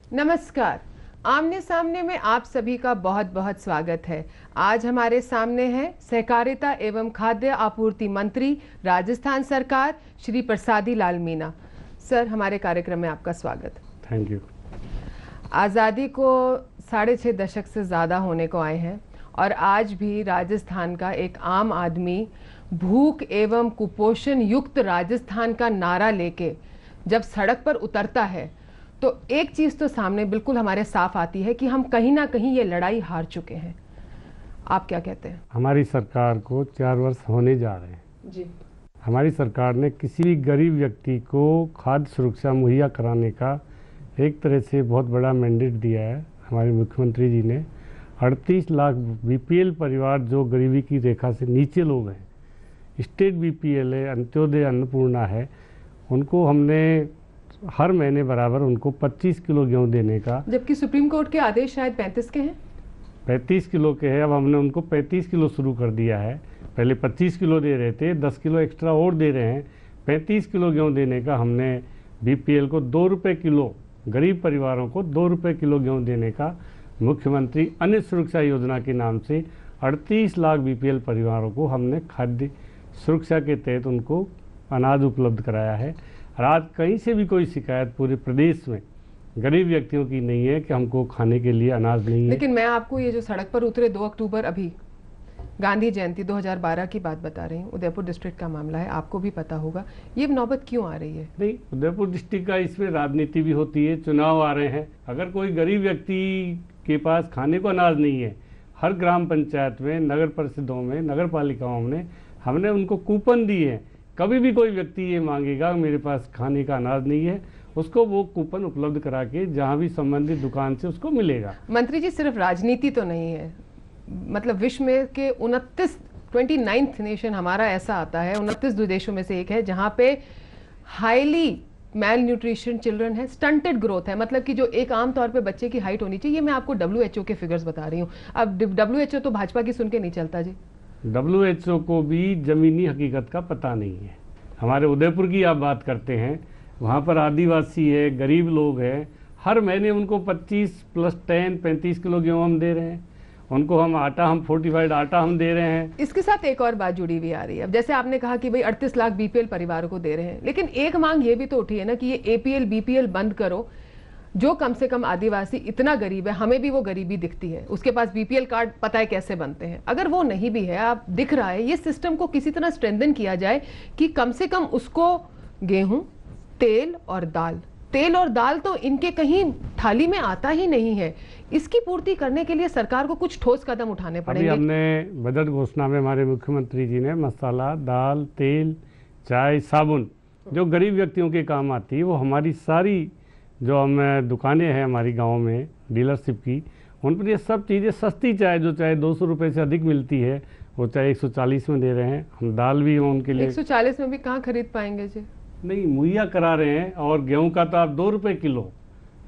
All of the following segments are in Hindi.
नमस्कार। आमने सामने में आप सभी का बहुत बहुत स्वागत है। आज हमारे सामने हैं सहकारिता एवं खाद्य आपूर्ति मंत्री राजस्थान सरकार श्री प्रसादी लाल मीणा। सर, हमारे कार्यक्रम में आपका स्वागत। Thank you. आज़ादी को 6.5 दशक से ज़्यादा होने को आए हैं और आज भी राजस्थान का एक आम आदमी भूख एवं कुपोषण युक्त राजस्थान का नारा लेके जब सड़क पर उतरता है तो एक चीज तो सामने बिल्कुल हमारे साफ आती है कि हम कहीं ना कहीं ये लड़ाई हार चुके हैं। आप क्या कहते हैं? हमारी सरकार को 4 वर्ष होने जा रहे हैं जी। हमारी सरकार ने किसी भी गरीब व्यक्ति को खाद्य सुरक्षा मुहैया कराने का एक तरह से बहुत बड़ा मैंडेट दिया है। हमारे मुख्यमंत्री जी ने 38 लाख बीपीएल परिवार जो गरीबी की रेखा से नीचे लोग हैं, स्टेट बीपीएल है, अंत्योदय अन्नपूर्णा है, उनको हमने हर महीने बराबर उनको 25 किलो गेहूँ देने का, जबकि सुप्रीम कोर्ट के आदेश शायद 35 के हैं। 35 किलो के हैं। अब हमने उनको 35 किलो शुरू कर दिया है। पहले 25 किलो दे रहे थे, 10 किलो एक्स्ट्रा और दे रहे हैं। 35 किलो गेहूँ देने का हमने बीपीएल को 2 रुपये किलो, गरीब परिवारों को 2 रुपये किलो गेहूँ देने का मुख्यमंत्री अन्न सुरक्षा योजना के नाम से 38 लाख बीपीएल परिवारों को हमने खाद्य सुरक्षा के तहत उनको अनाज उपलब्ध कराया है। और आज कहीं से भी कोई शिकायत पूरे प्रदेश में गरीब व्यक्तियों की नहीं है कि हमको खाने के लिए अनाज नहीं है। लेकिन मैं आपको ये जो सड़क पर उतरे 2 अक्टूबर अभी गांधी जयंती 2012 की बात बता रही हूँ, उदयपुर डिस्ट्रिक्ट का मामला है, आपको भी पता होगा। ये नौबत क्यों आ रही है? नहीं, उदयपुर डिस्ट्रिक्ट का इसमें राजनीति भी होती है, चुनाव आ रहे हैं। अगर कोई गरीब व्यक्ति के पास खाने को अनाज नहीं है, हर ग्राम पंचायत में, नगर परिषदों में, नगर पालिकाओं में हमने उनको कूपन दिए हैं। कभी भी कोई व्यक्ति ये मांगेगा मेरे पास खाने का अनाज नहीं है, उसको वो कूपन उपलब्ध करा के जहाँ भी संबंधित दुकान से उसको मिलेगा। मंत्री जी, सिर्फ राजनीति तो नहीं है, मतलब विश्व में के 29th नेशन हमारा ऐसा आता है, 29 देशों में से एक है जहाँ पे हाईली मैल न्यूट्रिशन चिल्ड्रन है, स्टंटेड ग्रोथ है, मतलब कि जो एक आम तौर पे बच्चे की हाइट होनी चाहिए। ये मैं आपको WHO के फिगर्स बता रही हूँ। अब WHO तो भाजपा की सुन के नहीं चलता जी। WHO को भी जमीनी हकीकत का पता नहीं है। हमारे उदयपुर की आप बात करते हैं, वहाँ पर आदिवासी है, गरीब लोग हैं, हर महीने उनको 25 + 10 35 किलो गेहूँ हम दे रहे हैं। उनको हम फोर्टिफाइड आटा हम दे रहे हैं। इसके साथ एक और बात जुड़ी हुई आ रही है। अब जैसे आपने कहा कि भाई 38 लाख बीपीएल परिवारों को दे रहे हैं, लेकिन एक मांग ये भी तो उठी है ना कि ये APL BPL बंद करो। जो कम से कम आदिवासी इतना गरीब है, हमें भी वो गरीबी दिखती है, उसके पास BPL कार्ड पता है कैसे बनते हैं। अगर वो नहीं भी है, आप दिख रहा है, ये सिस्टम को किसी तरह स्ट्रेंथन किया जाए कि कम से कम उसको गेहूं, तेल और दाल तो इनके कहीं थाली में आता ही नहीं है। इसकी पूर्ति करने के लिए सरकार को कुछ ठोस कदम उठाने पड़ेंगे। अभी हमने बजट घोषणा में हमारे मुख्यमंत्री जी ने मसाला, दाल, तेल, चाय, साबुन जो गरीब व्यक्तियों के काम आती है, वो हमारी सारी जो हम दुकानें हैं हमारी गांव में डीलरशिप की, उन पर ये सब चीज़ें सस्ती चाय, जो चाहे 200 रुपये से अधिक मिलती है, वो चाहे 140 में दे रहे हैं। हम दाल भी उनके लिए 140 में भी कहाँ खरीद पाएंगे जी? नहीं, मुहैया करा रहे हैं। और गेहूं का तो आप 2 रुपये किलो,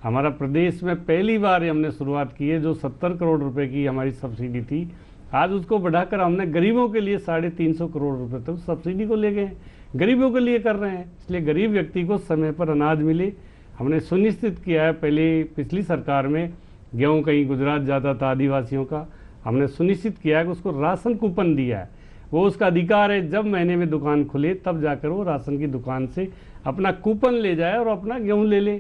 हमारा प्रदेश में पहली बार हमने शुरुआत की है। जो 70 करोड़ रुपए की हमारी सब्सिडी थी, आज उसको बढ़ाकर हमने गरीबों के लिए 350 करोड़ रुपए तक सब्सिडी को ले गए, गरीबों के लिए कर रहे हैं। इसलिए गरीब व्यक्ति को समय पर अनाज मिले हमने सुनिश्चित किया है। पिछली सरकार में गेहूं कहीं गुजरात जाता था आदिवासियों का, हमने सुनिश्चित किया है कि उसको राशन कूपन दिया है। वो उसका अधिकार है, जब महीने में दुकान खुले तब जाकर वो राशन की दुकान से अपना कूपन ले जाए और अपना गेहूं ले ले।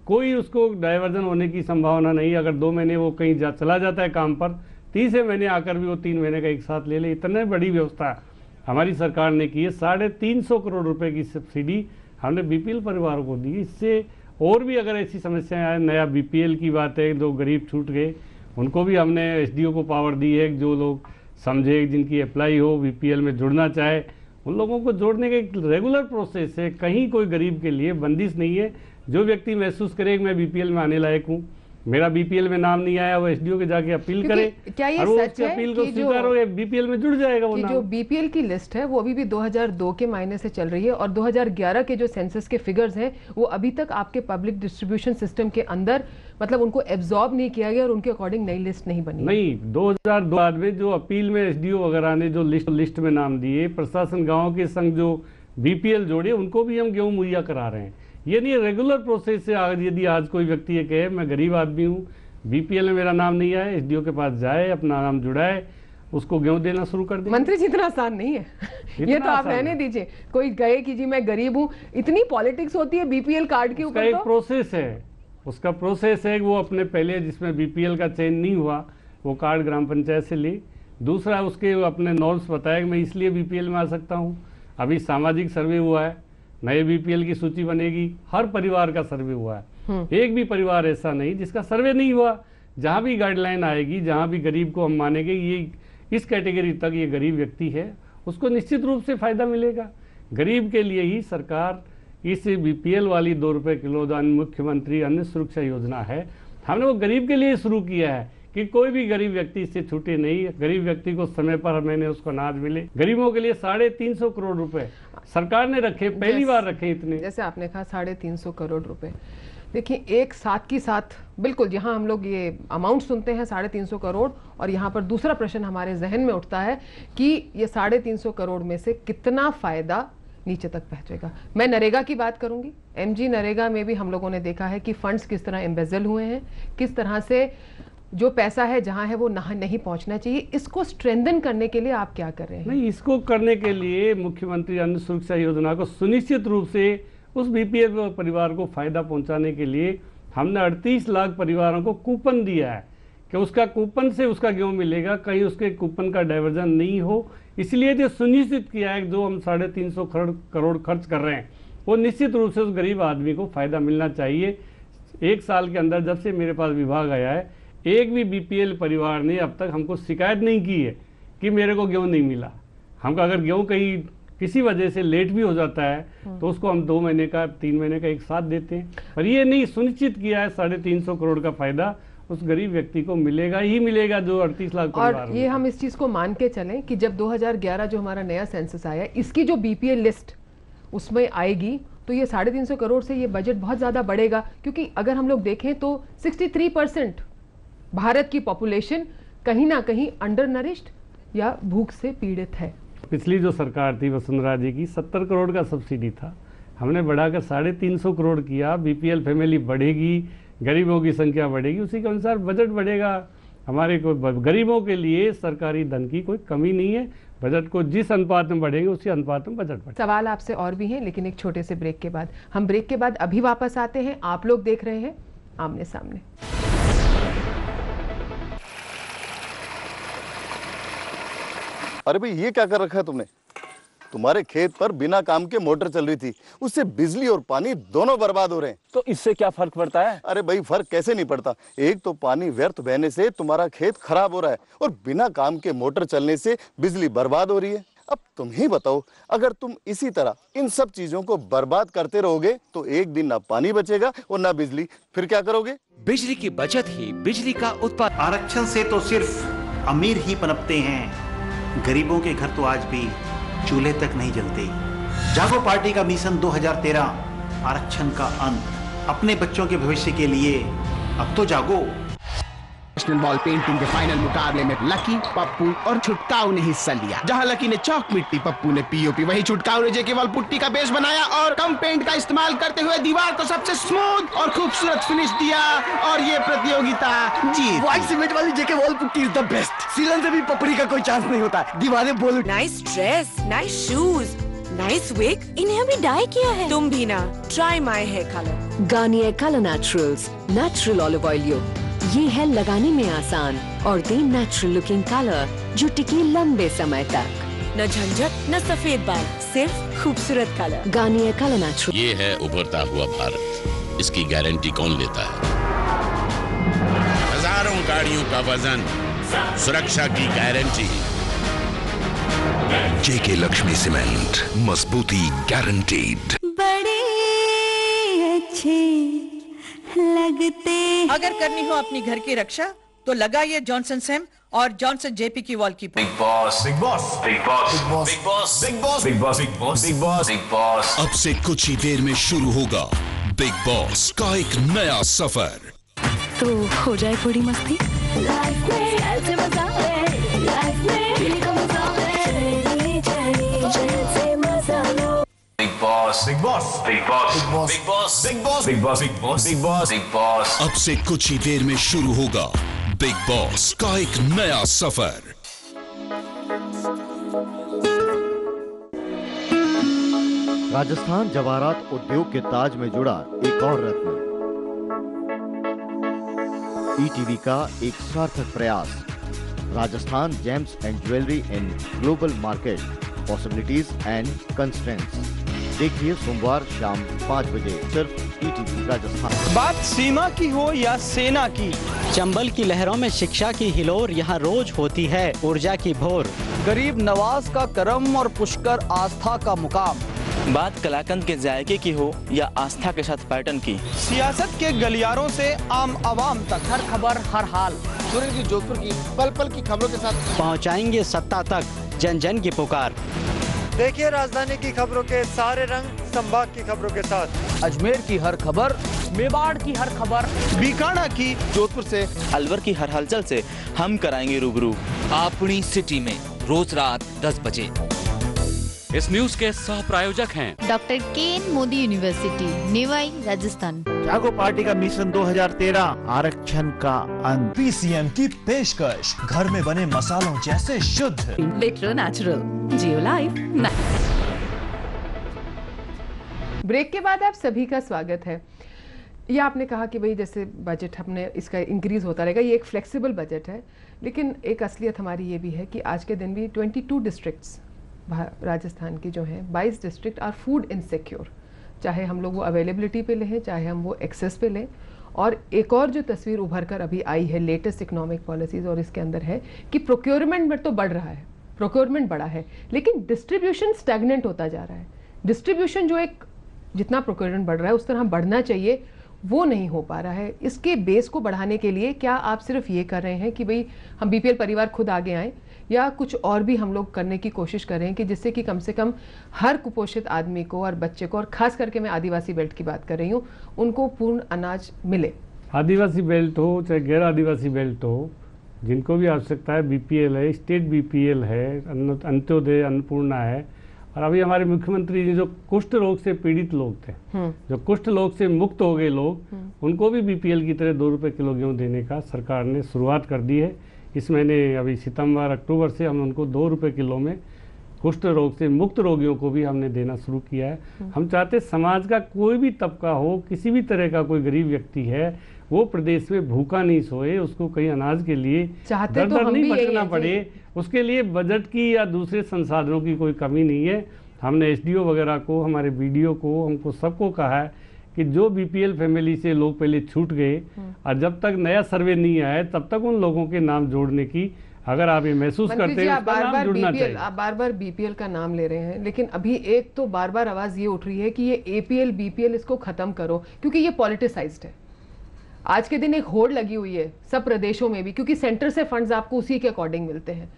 कोई उसको डाइवर्जन होने की संभावना नहीं। अगर 2 महीने वो कहीं चला जाता है काम पर, तीसरे महीने आकर भी वो 3 महीने का एक साथ ले ले। इतने बड़ी व्यवस्था हमारी सरकार ने की है। 350 करोड़ रुपए की सब्सिडी हमने बीपीएल परिवारों को दी। इससे और भी अगर ऐसी समस्याएं आए, नया बीपीएल की बात है, जो गरीब छूट गए उनको भी हमने एसडीओ को पावर दी है। जो लोग समझे जिनकी अप्लाई हो, बीपीएल में जुड़ना चाहे, उन लोगों को जोड़ने का एक रेगुलर प्रोसेस है। कहीं कोई गरीब के लिए बंदिश नहीं है। जो व्यक्ति महसूस करे कि मैं बीपीएल में आने लायक हूँ, मेरा बीपीएल में नाम नहीं आया, वो एसडीओ के जाके अपील करे। क्या ये और वो सच है अपील को कि स्वीकार हो, बीपीएल में जुड़ जाएगा वो कि नाम। जो बीपीएल की लिस्ट है वो अभी भी 2002 के महीने से चल रही है और 2011 के जो सेंसस के फिगर्स हैं वो अभी तक आपके पब्लिक डिस्ट्रीब्यूशन सिस्टम के अंदर, मतलब उनको एब्जॉर्ब नहीं किया गया और उनके अकॉर्डिंग नई लिस्ट नहीं बनी। नहीं, 2002 बाद में जो अपील में एसडीओ वगैरह ने जो लिस्ट में नाम दिए, प्रशासन गाँव के संग जो बीपीएल जोड़े, उनको भी हम गेहूँ मुहैया करा रहे हैं। ये नहीं रेगुलर प्रोसेस से यदि आज कोई व्यक्ति ये कहे मैं गरीब आदमी हूँ, बीपीएल में मेरा नाम नहीं आया, एसडीओ के पास जाए, अपना नाम जुड़ाए, उसको गेहूं देना शुरू कर दे। मंत्री जी इतना आसान नहीं है ये तो आप रहने दीजिए। कोई गए कि जी मैं गरीब हूँ, इतनी पॉलिटिक्स होती है बीपीएल कार्ड के ऊपर। एक प्रोसेस है, उसका प्रोसेस है। वो अपने पहले जिसमें बीपीएल का चयन नहीं हुआ वो कार्ड ग्राम पंचायत से ले। दूसरा उसके अपने नॉर्म्स बताया कि मैं इसलिए बीपीएल में आ सकता हूँ। अभी सामाजिक सर्वे हुआ है, नए बीपीएल की सूची बनेगी, हर परिवार का सर्वे हुआ है। एक भी परिवार ऐसा नहीं जिसका सर्वे नहीं हुआ। जहाँ भी गाइडलाइन आएगी, जहाँ भी गरीब को हम मानेंगे ये इस कैटेगरी तक ये गरीब व्यक्ति है, उसको निश्चित रूप से फायदा मिलेगा। गरीब के लिए ही सरकार इस बीपीएल वाली 2 रुपये किलो दान मुख्यमंत्री अन्न सुरक्षा योजना है, हमने वो गरीब के लिए शुरू किया है कि कोई भी गरीब व्यक्ति इससे छूटे नहीं। गरीब व्यक्ति को समय पर महीने उसको अनाज मिले। गरीबों के लिए 350 करोड़ रुपए सरकार ने रखे, पहली बार रखे इतने। जैसे आपने कहा 350 करोड़ रुपए, देखिए एक साथ की साथ बिल्कुल जहां हम लोग ये अमाउंट सुनते हैं 350 करोड़, और यहाँ पर दूसरा प्रश्न हमारे जहन में उठता है कि ये 350 करोड़ में से कितना फायदा नीचे तक पहुंचेगा। मैं नरेगा की बात करूंगी। एमजी नरेगा में भी हम लोगों ने देखा है कि फंड्स किस तरह एम्बेजल हुए हैं, किस तरह से जो पैसा है जहां है वो नहीं पहुंचना चाहिए। इसको स्ट्रेंथन करने के लिए आप क्या कर रहे हैं? नहीं, इसको करने के लिए मुख्यमंत्री अन्न सुरक्षा योजना को सुनिश्चित रूप से उस बीपीएल परिवार को फायदा पहुंचाने के लिए हमने 38 लाख परिवारों को कूपन दिया है कि उसका कूपन से उसका गेहूं मिलेगा, कहीं उसके कूपन का डाइवर्जन नहीं हो। इसलिए जो सुनिश्चित किया है जो हम 350 करोड़ खर्च कर रहे हैं वो निश्चित रूप से उस गरीब आदमी को फायदा मिलना चाहिए। 1 साल के अंदर जब से मेरे पास विभाग आया है, एक भी बीपीएल परिवार ने अब तक हमको शिकायत नहीं की है कि मेरे को गेहूं नहीं मिला। हमको अगर गेहूं कहीं किसी वजह से लेट भी हो जाता है तो उसको हम 2 महीने का 3 महीने का एक साथ देते हैं। पर ये नहीं सुनिश्चित किया है 350 करोड़ का फायदा उस गरीब व्यक्ति को मिलेगा ही मिलेगा जो 38 लाख परिवार। और ये हम इस चीज को मान के चलें कि जब 2011 जो हमारा नया सेंसस आया, इसकी जो बीपीएल लिस्ट उसमें आएगी तो ये 350 करोड़ से ये बजट बहुत ज्यादा बढ़ेगा। क्योंकि अगर हम लोग देखें तो 63% भारत की पॉपुलेशन कहीं ना कहीं अंडर नरिश्ड या भूख से पीड़ित है। पिछली जो सरकार थी वसुंधरा जी की 70 करोड़ का सब्सिडी था, हमने बढ़ाकर 350 करोड़ किया। बीपीएल फैमिली बढ़ेगी, गरीबों की संख्या बढ़ेगी, उसी के अनुसार बजट बढ़ेगा। हमारे को गरीबों के लिए सरकारी धन की कोई कमी नहीं है। बजट को जिस अनुपात में बढ़ेंगे उसी अनुपात में बजट बढ़ेगा। सवाल आपसे और भी हैं लेकिन एक छोटे से ब्रेक के बाद। हम ब्रेक के बाद अभी वापस आते हैं। आप लोग देख रहे हैं आमने सामने। अरे भाई ये क्या कर रखा है तुमने? तुम्हारे खेत पर बिना काम के मोटर चल रही थी, उससे बिजली और पानी दोनों बर्बाद हो रहे हैं। तो इससे क्या फर्क पड़ता है? अरे भाई फर्क कैसे नहीं पड़ता। एक तो पानी व्यर्थ बहने से तुम्हारा खेत खराब हो रहा है और बिना काम के मोटर चलने से बिजली बर्बाद हो रही है। अब तुम ही बताओ, अगर तुम इसी तरह इन सब चीजों को बर्बाद करते रहोगे तो एक दिन ना पानी बचेगा और ना बिजली, फिर क्या करोगे? बिजली की बचत ही बिजली का उत्पादन। आरक्षण से तो सिर्फ अमीर ही पनपते हैं, गरीबों के घर तो आज भी चूल्हे तक नहीं जलते। जागो पार्टी का मिशन 2013 आरक्षण का अंत। अपने बच्चों के भविष्य के लिए अब तो जागो। नेशनल बॉल पेंटिंग के फाइनल मुकाबले में लकी, पप्पू और छुटकाऊ ने हिस्सा लिया। जहां लकी ने चौक मिट्टी, पप्पू ने पीओपी, वहीं छुटकाऊ ने जेके वॉल पुट्टी का बेस बनाया और कम पेंट का इस्तेमाल करते हुए दीवार को सबसे स्मूथ और खूबसूरत फिनिश दिया और ये प्रतियोगिता जीत। व्हाइट सीमेंट वाली JK wall putty is the best. सीलन से भी पपड़ी का कोई चांस नहीं होता। दीवारें बोल। Nice dress, nice shoes, nice wig. इन्हें अभी डाई किया है। तुम भी ना try my hair colour. Garnier colour naturals natural olive oil. ये है लगाने में आसान और दे नेचुरल लुकिंग कलर जो टिके लंबे समय तक। न झंझट न सफेद बाल, सिर्फ खूबसूरत कलर। Garnier colour natural. ये है उभरता हुआ भारत, इसकी गारंटी कौन लेता है? हजारों गाड़ियों का वजन, सुरक्षा की गारंटी। जेके लक्ष्मी सीमेंट, मजबूती गारंटीड। बड़े अच्छे लगते। अगर करनी हो अपनी घर की रक्षा तो लगाइए जॉनसन सैम और जॉनसन जेपी की wallkeeper. Big boss, big boss, big boss, big boss, big boss, big boss, big boss, big boss, big boss, big boss. अब से कुछ ही देर में शुरू होगा बिग बॉस का एक नया सफर। तो हो जाए थोड़ी मस्ती। लाइफ में ऐसे मजा है, लाइफ में मजा है, जैसे मजा लो। Big boss, big boss big boss big boss big boss big boss big boss big boss big boss big boss. अब से कुछ ही देर में शुरू होगा बिग बॉस का एक नया सफर। राजस्थान जवाहरात उद्योग के ताज में जुड़ा एक और रत्न। ईटीवी का एक सार्थक प्रयास। Rajasthan James and jewellery in global market, possibilities and constraints. देखिए सोमवार शाम 5 बजे सिर्फ ईटीवी राजस्थान। बात सीमा की हो या सेना की, चंबल की लहरों में शिक्षा की हिलोर यहाँ रोज होती है ऊर्जा की भोर। गरीब नवाज का करम और पुष्कर आस्था का मुकाम। बात कलाकंद के जायके की हो या आस्था के साथ पैटर्न की, सियासत के गलियारों से आम आवाम तक हर खबर हर हाल। सुरेंद्र जोधपुर की पल पल की खबरों के साथ पहुँचाएंगे सत्ता तक जन जन की पुकार। देखिए राजधानी की खबरों के सारे रंग संभाग की खबरों के साथ। अजमेर की हर खबर, मेवाड़ की हर खबर, बीकानेर की, जोधपुर से, अलवर की हर हलचल से हम कराएंगे रूबरू। अपनी सिटी में रोज रात 10 बजे। इस न्यूज के सह प्रायोजक हैं डॉक्टर केन मोदी यूनिवर्सिटी, नेवाई, राजस्थान। जागो पार्टी का मिशन 2013 आरक्षण का अंत। पीसीएम की पेशकश, घर में बने मसालों जैसे शुद्ध। लिटरो नेचुरल, जियो लाइफ। ब्रेक के बाद आप सभी का स्वागत है। ये आपने कहा कि भाई जैसे बजट हमने इसका इंक्रीज होता रहेगा, ये एक फ्लेक्सिबल बजट है, लेकिन एक असलियत हमारी ये भी है कि आज के दिन भी 22 डिस्ट्रिक्ट्स राजस्थान की जो हैं 22 डिस्ट्रिक्ट आर फूड इनसिक्योर। चाहे हम लोग वो अवेलेबिलिटी पे लें, चाहे हम वो एक्सेस पे लें। और एक और जो तस्वीर उभर कर अभी आई है लेटेस्ट इकोनॉमिक पॉलिसीज और इसके अंदर है कि प्रोक्योरमेंट में तो बढ़ रहा है, प्रोक्योरमेंट बढ़ा है, लेकिन डिस्ट्रीब्यूशन स्टैग्नेंट होता जा रहा है। डिस्ट्रीब्यूशन जो एक जितना प्रोक्योरमेंट बढ़ रहा है उस तरह बढ़ना चाहिए, वो नहीं हो पा रहा है। इसके बेस को बढ़ाने के लिए क्या आप सिर्फ ये कर रहे हैं कि भाई हम बीपीएल परिवार खुद आगे आएँ, या कुछ और भी हम लोग करने की कोशिश कर रहे हैं कि जिससे कि कम से कम हर कुपोषित आदमी को और बच्चे को, और खास करके मैं आदिवासी बेल्ट की बात कर रही हूँ, उनको पूर्ण अनाज मिले? आदिवासी बेल्ट हो चाहे गैर आदिवासी बेल्ट हो, जिनको भी आवश्यकता है, बीपीएल है, स्टेट बीपीएल है, अंत्योदय, अन्नपूर्णा है। और अभी हमारे मुख्यमंत्री जी जो कुष्ठ रोग से पीड़ित लोग थे, जो कुष्ठ रोग से मुक्त हो गए लोग, उनको भी बीपीएल की तरह 2 रुपये किलो गेहूँ देने का सरकार ने शुरुआत कर दी है। इस महीने अभी सितंबर अक्टूबर से हम उनको 2 रुपये किलो में कुष्ठ रोग से मुक्त रोगियों को भी हमने देना शुरू किया है। हम चाहते समाज का कोई भी तबका हो, किसी भी तरह का कोई गरीब व्यक्ति है, वो प्रदेश में भूखा नहीं सोए, उसको कहीं अनाज के लिए दर दर नहीं भटकना पड़े। उसके लिए बजट की या दूसरे संसाधनों की कोई कमी नहीं है। हमने एसडीओ वगैरह को, हमारे बीडीओ को, हमको सबको कहा है कि जो बीपीएल फैमिली से लोग पहले छूट गए और जब तक नया सर्वे नहीं आया तब तक उन लोगों के नाम जोड़ने की, अगर आप ये महसूस करते हैं, उसका नाम जुड़ना चाहिए। आप बार बार बीपीएल का नाम ले रहे हैं, लेकिन अभी एक तो बार बार आवाज ये उठ रही है कि ये एपीएल बीपीएल इसको खत्म करो, क्योंकि ये पॉलिटिसाइज्ड है। आज के दिन एक होड़ लगी हुई है सब प्रदेशों में भी, क्योंकि सेंटर से फंड्स आपको उसी के अकॉर्डिंग मिलते हैं।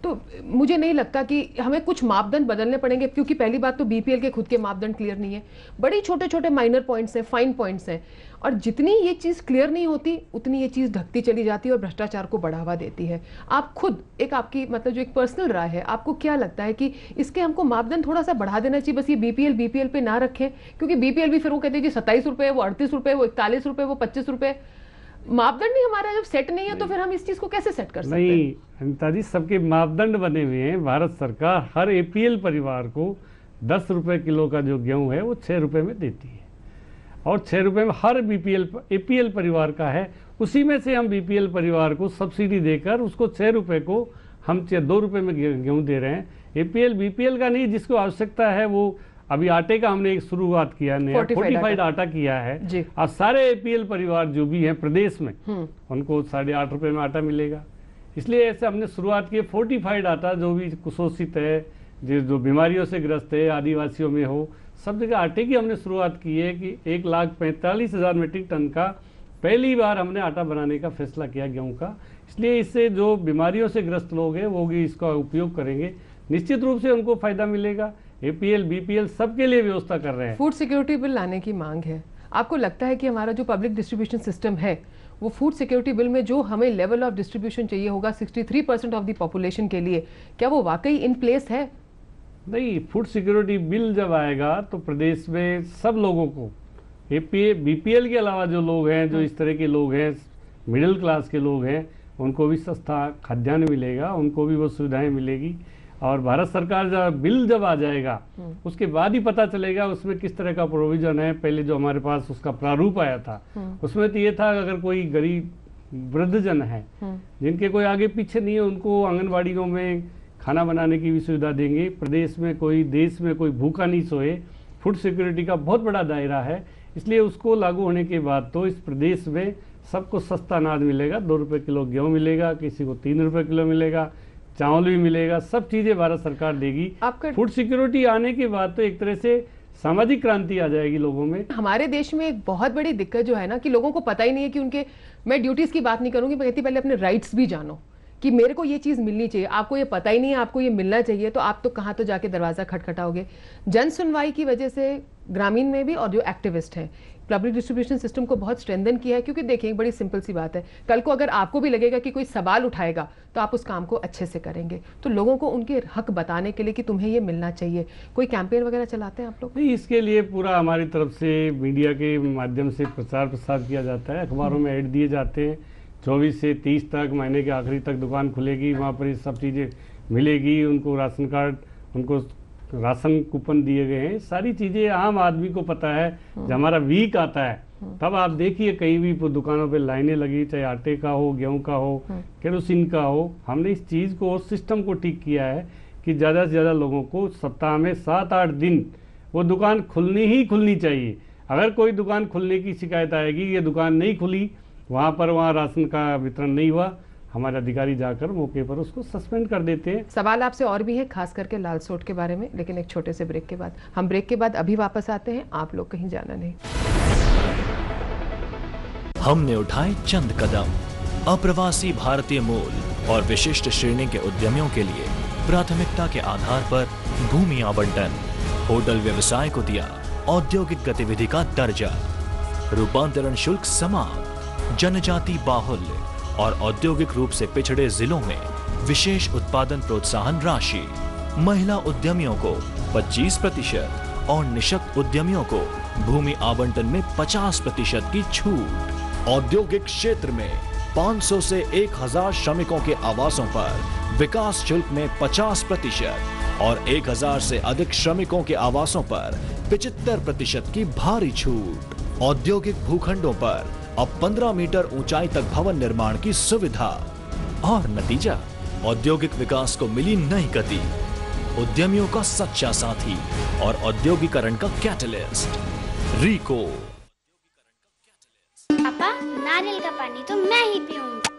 तो मुझे नहीं लगता कि हमें कुछ मापदंड बदलने पड़ेंगे, क्योंकि पहली बात तो बीपीएल के खुद के मापदंड क्लियर नहीं है, बड़ी छोटे छोटे माइनर पॉइंट्स हैं, फाइन पॉइंट्स हैं, और जितनी ये चीज़ क्लियर नहीं होती उतनी ये चीज़ ढकती चली जाती है और भ्रष्टाचार को बढ़ावा देती है। आप खुद एक, आपकी मतलब जो एक पर्सनल राय है, आपको क्या लगता है कि इसके हमको मापदंड थोड़ा सा बढ़ा देना चाहिए, बस ये बीपीएल पे ना रखें? क्योंकि बीपीएल भी फिर वो कहते हैं जी 27 रुपये, वो 38 रुपये, वो 41 रुपये, वो 25 रुपये। मापदंड नहीं हमारा जब सेट नहीं है तो फिर हम इस चीज को कैसे सेट कर सकते हैं? नहीं अनिता जी, सबके मापदंड बने हुए हैं। भारत सरकार हर एपीएल परिवार को 10 रुपये किलो का जो गेहूं है वो 6 रुपये में देती है, और 6 रुपये में हर एपीएल परिवार का है। उसी में से हम बीपीएल परिवार को सब्सिडी देकर उसको 6 रुपये को हम 2 रुपये में गेहूँ दे रहे हैं। एपीएल बीपीएल का नहीं, जिसको आवश्यकता है वो। अभी आटे का हमने एक शुरुआत किया, नया फोर्टिफाइड आटा किया है। अब सारे एपीएल परिवार जो भी हैं प्रदेश में, उनको 8.5 रुपये में आटा मिलेगा। इसलिए ऐसे हमने शुरुआत की, फोर्टिफाइड आटा जो भी कुपोषित है, जो बीमारियों से ग्रस्त है, आदिवासियों में हो, सब जगह आटे की हमने शुरुआत की है कि 1,45,000 मीट्रिक टन का पहली बार हमने आटा बनाने का फैसला किया गेहूँ का। इसलिए इससे जो बीमारियों से ग्रस्त लोग हैं वो भी इसका उपयोग करेंगे, निश्चित रूप से उनको फायदा मिलेगा। एपीएल बीपीएल सबके लिए व्यवस्था कर रहे हैं। फूड सिक्योरिटी बिल लाने की मांग है। आपको लगता है कि हमारा जो पब्लिक डिस्ट्रीब्यूशन सिस्टम है वो फूड सिक्योरिटी बिल में जो हमें लेवल ऑफ डिस्ट्रीब्यूशन चाहिए होगा 63% ऑफ द पॉपुलेशन के लिए, क्या वो वाकई इन प्लेस है? नहीं, फूड सिक्योरिटी बिल जब आएगा तो प्रदेश में सब लोगों को, बीपीएल के अलावा जो लोग हैं, जो इस तरह के लोग हैं, मिडिल क्लास के लोग हैं, उनको भी सस्ता खाद्यान्न मिलेगा, उनको भी वो सुविधाएं मिलेगी। और भारत सरकार जब बिल जब आ जाएगा उसके बाद ही पता चलेगा उसमें किस तरह का प्रोविजन है। पहले जो हमारे पास उसका प्रारूप आया था उसमें तो ये था अगर कोई गरीब वृद्धजन है जिनके कोई आगे पीछे नहीं है, उनको आंगनबाड़ियों में खाना बनाने की भी सुविधा देंगे। प्रदेश में कोई, देश में कोई भूखा नहीं सोए। फूड सिक्योरिटी का बहुत बड़ा दायरा है, इसलिए उसको लागू होने के बाद तो इस प्रदेश में सबको सस्ता अनाज मिलेगा। 2 रुपये किलो गेहूँ मिलेगा, किसी को 3 रुपये किलो मिलेगा, चावल भी मिलेगा, सब चीजें भारत सरकार देगी। फूड सिक्योरिटी आने के बाद तो एक तरह से सामाजिक क्रांति आ जाएगी लोगों में। हमारे देश में एक बहुत बड़ी दिक्कत जो है ना कि लोगों को पता ही नहीं है कि उनके, मैं ड्यूटीज की बात नहीं करूंगी, मैं कहती पहले अपने राइट्स भी जानो कि मेरे को ये चीज मिलनी चाहिए। आपको ये पता ही नहीं है, आपको ये मिलना चाहिए, तो आप तो कहाँ तो जाके दरवाजा खटखटाओगे। जन सुनवाई की वजह से ग्रामीण में भी, और जो एक्टिविस्ट हैं, पब्लिक डिस्ट्रीब्यूशन सिस्टम को बहुत स्ट्रेंथन किया है। क्योंकि देखिए एक बड़ी सिंपल सी बात है, कल को अगर आपको भी लगेगा कि कोई सवाल उठाएगा तो आप उस काम को अच्छे से करेंगे। तो लोगों को उनके हक बताने के लिए कि तुम्हें ये मिलना चाहिए, कोई कैंपेन वगैरह चलाते हैं आप लोग? नहीं, इसके लिए पूरा हमारी तरफ से मीडिया के माध्यम से प्रचार प्रसार किया जाता है, अखबारों में ऐड दिए जाते हैं। 24 से 30 तक, महीने के आखिरी तक दुकान खुलेगी, वहाँ पर ये सब चीज़ें मिलेगी। उनको राशन कार्ड, उनको राशन कूपन दिए गए हैं, सारी चीज़ें आम आदमी को पता है। जब हमारा वीक आता है तब आप देखिए कहीं भी दुकानों पे लाइनें लगी, चाहे आटे का हो, गेहूं का हो, केरोसिन का हो। हमने इस चीज़ को, सिस्टम को ठीक किया है कि ज़्यादा से ज़्यादा लोगों को सप्ताह में 7-8 दिन वो दुकान खुलनी ही खुलनी चाहिए। अगर कोई दुकान खुलने की शिकायत आएगी, ये दुकान नहीं खुली, वहाँ राशन का वितरण नहीं हुआ, हमारे अधिकारी जाकर मौके पर उसको सस्पेंड कर देते हैं। सवाल आपसे और भी है, खास करके लाल सोट के बारे में, लेकिन एक छोटे से ब्रेक के बाद। हम ब्रेक के बाद अभी वापस आते हैं, आप लोग कहीं जाना नहीं। हमने उठाए चंद कदम अप्रवासी भारतीय मूल और विशिष्ट श्रेणी के उद्यमियों के लिए प्राथमिकता के आधार पर भूमि आवंटन, होटल व्यवसाय को दिया औद्योगिक गतिविधि का दर्जा, रूपांतरण शुल्क समाप्त, जनजाति बाहुल्य और औद्योगिक रूप से पिछड़े जिलों में विशेष उत्पादन प्रोत्साहन राशि, महिला उद्यमियों को 25% और निःशक्त उद्यमियों को भूमि आवंटन में 50% की छूट। औद्योगिक क्षेत्र में 500 से 1000 श्रमिकों के आवासों पर विकास शुल्क में 50% और 1000 से अधिक श्रमिकों के आवासों पर 75% की भारी छूट। औद्योगिक भूखंडों पर अब 15 मीटर ऊंचाई तक भवन निर्माण की सुविधा। और नतीजा, औद्योगिक विकास को मिली नई गति, उद्यमियों का सच्चा साथी और औद्योगिकरण का कैटलिस्ट। रीको। पापा, नारियल का पानी तो मैं ही पीऊंगा।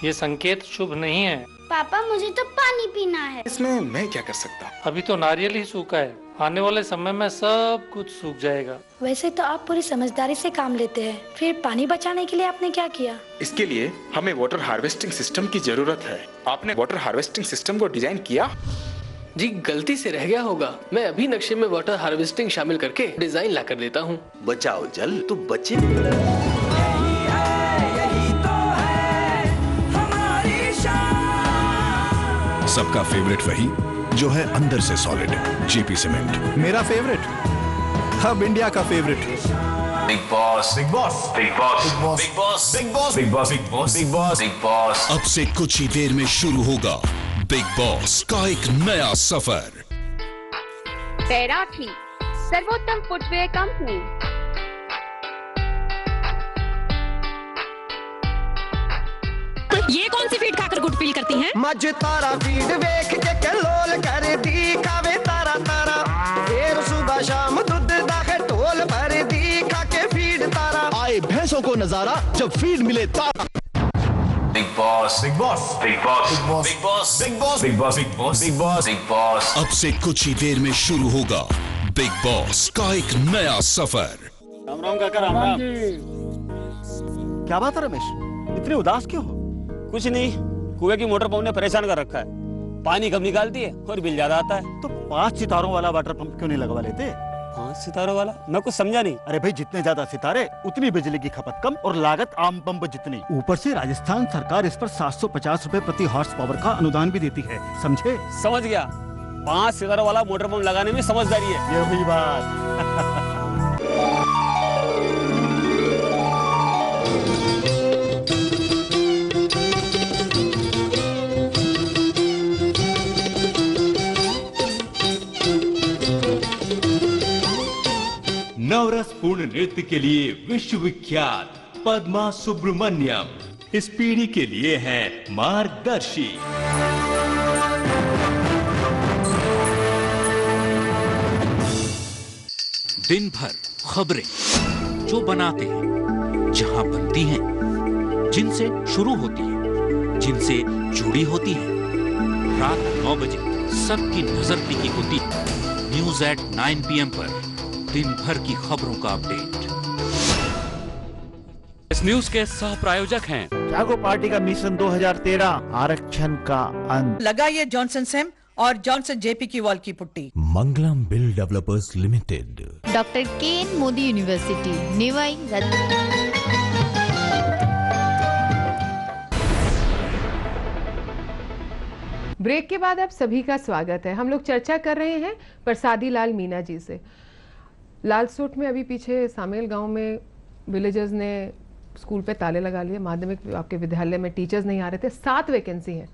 ये संकेत शुभ नहीं है। पापा, मुझे तो पानी पीना है। इसमें मैं क्या कर सकता? अभी तो नारियल ही सूखा है, आने वाले समय में सब कुछ सूख जाएगा। वैसे तो आप पूरी समझदारी से काम लेते हैं, फिर पानी बचाने के लिए आपने क्या किया? इसके लिए हमें वाटर हार्वेस्टिंग सिस्टम की जरूरत है। आपने वाटर हार्वेस्टिंग सिस्टम को डिजाइन किया? जी, गलती से रह गया होगा। मैं अभी नक्शे में वाटर हार्वेस्टिंग शामिल करके डिजाइन ला कर देता हूँ। बचाओ जल तो बचे। सबका फेवरेट वही जो है अंदर से सॉलिड, जेपी सीमेंट। मेरा फेवरेट, अब इंडिया का favourite, big boss, big boss, big boss, big boss, big boss, big boss, big boss, big boss, big boss, big boss. अब से कुछ ही देर में शुरू होगा बिग बॉस का एक नया सफर। तैराकी सर्वोत्तम फुटवेयर कंपनी। ये कौन सी फीड खाकर गुड फील करती हैं? मज तारा फीड देख के कलोल कर दी, खावे तारा तारा, फिर सुबह शाम दूध दाखे ढोल भर दी, खा के फीड तारा। आए भैंसों को नजारा जब फीड मिले तारा। Big boss, big boss, big boss, big boss, big boss, big boss, big boss, big boss, big boss. अब से कुछ ही देर में शुरू होगा बिग बॉस का एक नया सफर। राम राम काका, राम राम। क्या बात है रमेश, इतने उदास क्यों हो? कुछ नहीं, कुएं की मोटर पंप ने परेशान कर रखा है। पानी कम निकालती है और बिल ज्यादा आता है। तो 5 सितारों वाला वाटर पंप क्यों नहीं लगवा लेते? 5 सितारों वाला? मैं कुछ समझा नहीं। अरे भाई, जितने ज्यादा सितारे उतनी बिजली की खपत कम और लागत आम पंप जितनी। ऊपर से राजस्थान सरकार इस पर 750 रुपए प्रति हॉर्स पावर का अनुदान भी देती है, समझे? समझ गया। 5 सितारों वाला मोटर पंप लगाने में समझदारी है। ये हुई बात। नवरसपूर्ण नृत्य के लिए विश्वविख्यात पद्मा सुब्रमण्यम इस पीढ़ी के लिए हैं मार्गदर्शी। दिन भर खबरें जो बनाते हैं, जहां बनती हैं, जिनसे शुरू होती हैं, जिनसे जुड़ी होती हैं। रात 9 बजे सबकी नजर टिकी होती है न्यूज एट 9 PM पर। दिन भर की खबरों का अपडेट। इस न्यूज के सह प्रायोजक हैं जागो पार्टी का मिशन 2013 आरक्षण का अंत। लगाइए जॉनसन सेम और जॉनसन जेपी की वॉल की पुट्टी। मंगलम बिल डेवलपर्स लिमिटेड। डॉक्टर केन मोदी यूनिवर्सिटी नेवाई। ब्रेक के बाद आप सभी का स्वागत है। हम लोग चर्चा कर रहे हैं प्रसादी लाल मीना जी से। लालसोट में अभी पीछे सामेल गांव में विलेजर्स ने स्कूल पे ताले लगा लिए। माध्यमिक आपके विद्यालय में टीचर्स नहीं आ रहे थे। 7 वैकेंसी हैं।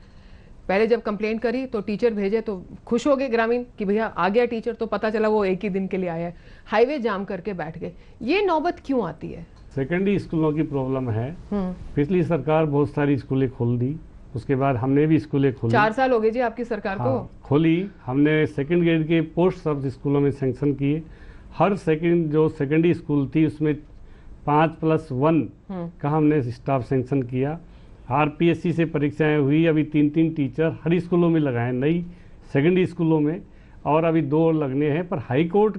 पहले जब कंप्लेंट करी तो टीचर भेजे तो खुश हो गए ग्रामीण कि भैया आ गया टीचर, तो पता चला वो एक ही दिन के लिए आया है। हाईवे जाम करके बैठ गए। ये नौबत क्यों आती है? सेकेंडरी स्कूलों की प्रॉब्लम है। पिछली सरकार बहुत सारी स्कूलें खोल दी, उसके बाद हमने भी स्कूलें खोली। 4 साल हो गए जी आपकी सरकार को। खोली हमने सेकेंड ग्रेड के पोस्ट सब स्कूलों में सैंक्शन किए। हर जो सेकेंडरी स्कूल थी उसमें 5+1 का हमने स्टाफ सैंक्शन किया। आरपीएससी से परीक्षाएं हुई। अभी 3 टीचर हर स्कूलों में लगाए, नई सेकेंडरी स्कूलों में, और अभी 2 लगने हैं। पर हाई कोर्ट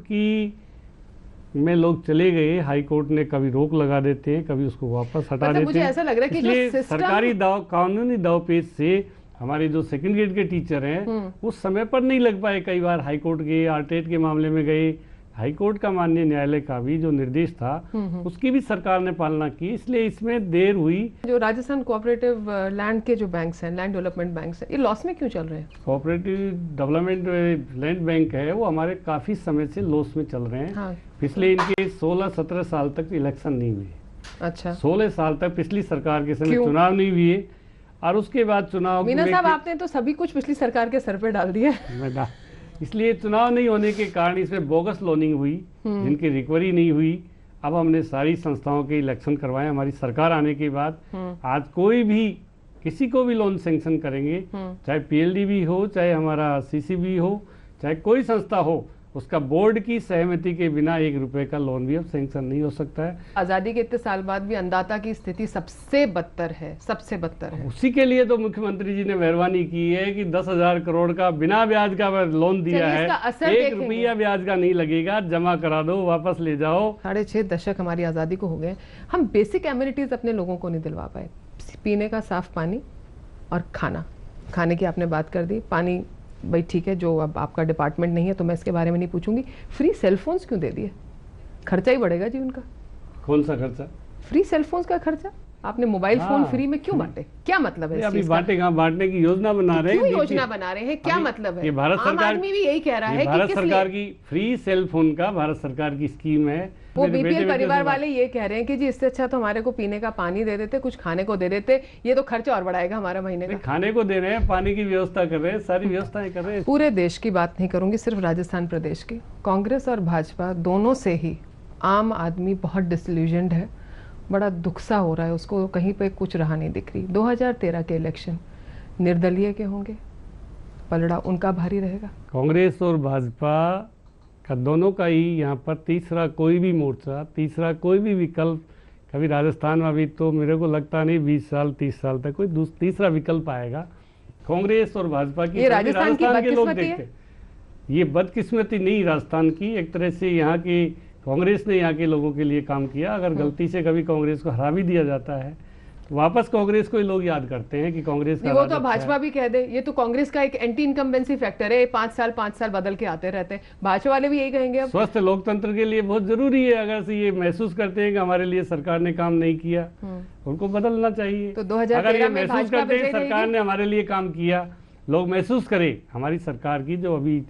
में लोग चले गए। हाई कोर्ट ने कभी रोक लगा देते हैं, कभी उसको वापस हटा देते हैं। मुझे ऐसा लग रहा है कि इसलिए सरकारी कानूनी दावपेच से हमारे जो सेकेंड ग्रेड के टीचर हैं वो समय पर नहीं लग पाए। कई बार हाई कोर्ट गए, आरटीआई के मामले में गए। हाई कोर्ट का माननीय न्यायालय का भी जो निर्देश था उसकी भी सरकार ने पालना की, इसलिए इसमें देर हुई। जो राजस्थान कोऑपरेटिव लैंड के जो बैंक्स हैं, लैंड डेवलपमेंट बैंक्स हैं, ये लॉस में क्यों चल रहे हैं? कोऑपरेटिव डेवलपमेंट लैंड बैंक है वो हमारे काफी समय से लॉस में चल रहे हैं। हाँ। पिछले इनके 16-17 साल तक इलेक्शन नहीं हुए। अच्छा। 16 साल तक पिछली सरकार के समय चुनाव नहीं हुए, और उसके बाद चुनाव। मीना साहब आपने तो सभी कुछ पिछली सरकार के सर पे डाल दिया। इसलिए चुनाव नहीं होने के कारण इसमें बोगस लोनिंग हुई, जिनकी रिकवरी नहीं हुई। अब हमने सारी संस्थाओं के इलेक्शन करवाए। हमारी सरकार आने के बाद आज कोई भी किसी को भी लोन सैंक्शन करेंगे, चाहे पीएलडीबी हो, चाहे हमारा सीसीबी हो, चाहे कोई संस्था हो, उसका बोर्ड की सहमति के बिना 1 रुपए का लोन भी अब सैंक्शन नहीं हो सकता है। आजादी के इतने साल बाद भी अन्नदाता की स्थिति सबसे बदतर है, सबसे बदतर है। उसी के लिए तो मुख्यमंत्री जी ने मेहरबानी की है कि 10,000 करोड़ का बिना ब्याज का लोन दिया है। 1 रुपया ब्याज का नहीं लगेगा, जमा करा दो, वापस ले जाओ। 6.5 दशक हमारी आजादी को हो गए, हम बेसिक एमिनिटीज अपने लोगों को नहीं दिलवा पाए। पीने का साफ पानी और खाने की आपने बात कर दी। पानी भाई ठीक है, जो अब आपका डिपार्टमेंट नहीं है तो मैं इसके बारे में नहीं पूछूंगी। फ्री सेलफोन्स क्यों दे दिए? खर्चा ही बढ़ेगा जी उनका। कौन सा खर्चा? फ्री सेलफोन्स का खर्चा। आपने मोबाइल फोन फ्री में क्यों बांटे? क्या मतलब है? अभी बांटने की योजना बना रहे हैं। क्यों योजना बना रहे हैं? क्या मतलब है? ये भारत सरकार आदमी भी यही कह रहा है। भारत सरकार की फ्री सेल फोन का भारत सरकार की स्कीम है। वो बीपीएल परिवार वाले ये कह रहे हैं कि जी इससे अच्छा तो हमारे को पीने का पानी दे देते, कुछ खाने को दे देते, ये तो खर्चा और बढ़ाएगा हमारा महीने का। खाने को दे रहे हैं, पानी की व्यवस्था कर रहे हैं, सारी व्यवस्थाएं कर रहे हैं। पूरे देश की बात नहीं करूंगी, सिर्फ राजस्थान प्रदेश की। कांग्रेस और भाजपा दोनों से ही आम आदमी बहुत डिसल्यूजन्ड है। बड़ा दुख सा हो रहा है उसको, कहीं पे कुछ रहा नहीं दिख रही। 2013 के इलेक्शन निर्दलीय के होंगे, पलड़ा उनका भारी रहेगा। कांग्रेस और भाजपा का दोनों का ही यहाँ पर तीसरा कोई भी मोर्चा, तीसरा कोई भी विकल्प कभी राजस्थान में अभी तो मेरे को लगता नहीं 20 साल 30 साल तक कोई तीसरा विकल्प आएगा। कांग्रेस और भाजपा की राजस्थान के लोग देखते, ये बदकिस्मती नहीं राजस्थान की, एक तरह से यहाँ की कांग्रेस ने यहाँ के लोगों के लिए काम किया। अगर गलती से कभी कांग्रेस को हरा भी दिया जाता है तो वापस कांग्रेस को ही लोग याद करते हैं कि कांग्रेस का वो तो भाजपा भी कह दे, ये तो कांग्रेस का एक एंटी इनकम्बेंसी फैक्टर है। 5 साल बदल के आते रहते हैं। भाजपा वाले भी यही कहेंगे। अब स्वस्थ लोकतंत्र के लिए बहुत जरूरी है, अगर से ये महसूस करते हैं कि हमारे लिए सरकार ने काम नहीं किया, उनको बदलना चाहिए। तो 2013 में महसूस करते हैं सरकार ने हमारे लिए काम किया, लोग महसूस करें हमारी सरकार की जो अभी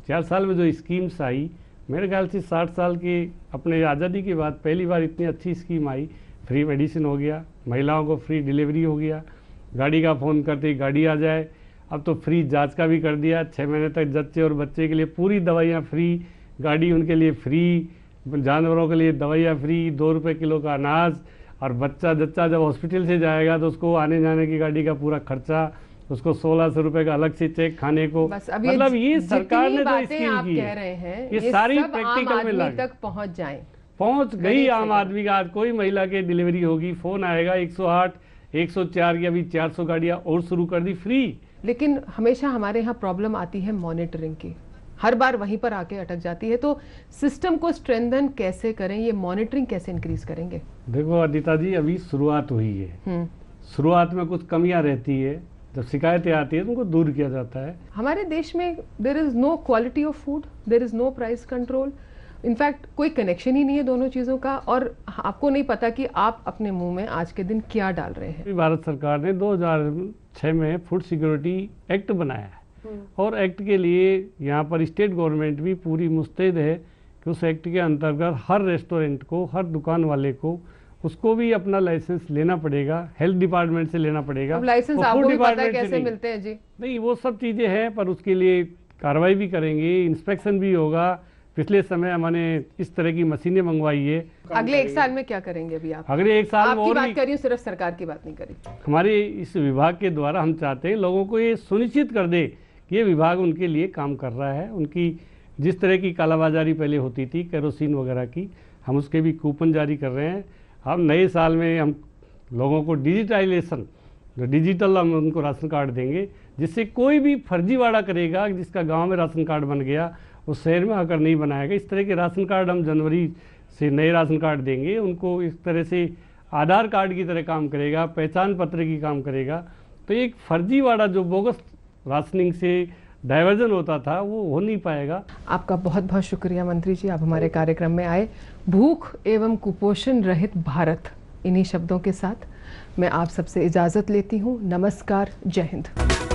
4 साल में जो स्कीम्स आई, मेरे ख्याल से 60 साल के अपने आज़ादी के बाद पहली बार इतनी अच्छी स्कीम आई। फ्री मेडिसिन हो गया, महिलाओं को फ्री डिलीवरी हो गया, गाड़ी का फ़ोन करते ही गाड़ी आ जाए, अब तो फ्री जांच का भी कर दिया, 6 महीने तक जच्चे और बच्चे के लिए पूरी दवाइयाँ फ्री, गाड़ी उनके लिए फ्री, जानवरों के लिए दवाइयाँ फ्री, 2 रुपये किलो का अनाज, और बच्चा जब हॉस्पिटल से जाएगा तो उसको आने जाने की गाड़ी का पूरा खर्चा, उसको 1600 रुपए का अलग से चेक खाने को। मतलब ये सरकार ने जो स्कीम आप की कह रहे हैं ये सारी प्रैक्टिकल में आदमी तक पहुंच गई आम आदमी का। आज कोई महिला की डिलीवरी होगी, फोन आएगा 108, 104 की अभी 400 गाड़ियां और शुरू कर दी फ्री। लेकिन हमेशा हमारे यहाँ प्रॉब्लम आती है मॉनिटरिंग की, हर बार वहीं पर आके अटक जाती है। तो सिस्टम को स्ट्रेंथन कैसे करें, ये मॉनिटरिंग कैसे इंक्रीज करेंगे? देखो अदिता जी, अभी शुरुआत हुई है, शुरुआत में कुछ कमियां रहती है, जब शिकायतें आती है तो उनको दूर किया जाता है। हमारे देश में there is no quality of food, there is no price control, in fact कोई कनेक्शन ही नहीं है दोनों चीजों का, और आपको नहीं पता कि आप अपने मुंह में आज के दिन क्या डाल रहे हैं। भारत सरकार ने 2006 में फूड सिक्योरिटी एक्ट बनाया है, और एक्ट के लिए यहाँ पर स्टेट गवर्नमेंट भी पूरी मुस्तैद है कि उस एक्ट के अंतर्गत हर रेस्टोरेंट को, हर दुकान वाले को, उसको भी अपना लाइसेंस लेना पड़ेगा, हेल्थ डिपार्टमेंट से लेना पड़ेगा। लाइसेंस आपको भी पता है कैसे मिलते हैं जी? नहीं, वो सब चीजें हैं, पर उसके लिए कार्रवाई भी करेंगे, इंस्पेक्शन भी होगा। पिछले समय हमने इस तरह की मशीनें मंगवाई है। अगले 1 साल में क्या करेंगे अभी आप? अगले 1 साल में आपकी बात करिए, सिर्फ सरकार की बात नहीं करी। हमारे इस विभाग के द्वारा हम चाहते हैं लोगों को ये सुनिश्चित कर दे कि ये विभाग उनके लिए काम कर रहा है। उनकी जिस तरह की कालाबाजारी पहले होती थी केरोसिन वगैरह की, हम उसके भी कूपन जारी कर रहे हैं। हम नए साल में हम लोगों को डिजिटाइजेशन, जो डिजिटल हम उनको राशन कार्ड देंगे, जिससे कोई भी फर्जीवाड़ा करेगा, जिसका गांव में राशन कार्ड बन गया वो शहर में आकर नहीं बनाएगा। इस तरह के राशन कार्ड हम जनवरी से नए राशन कार्ड देंगे उनको। इस तरह से आधार कार्ड की तरह काम करेगा, पहचान पत्र की काम करेगा। तो एक फर्जीवाड़ा जो बोगस राशनिंग से डाइवर्जन होता था वो हो नहीं पाएगा। आपका बहुत बहुत शुक्रिया मंत्री जी, आप हमारे कार्यक्रम में आए। भूख एवं कुपोषण रहित भारत, इन्हीं शब्दों के साथ मैं आप सबसे इजाज़त लेती हूँ। नमस्कार, जय हिंद।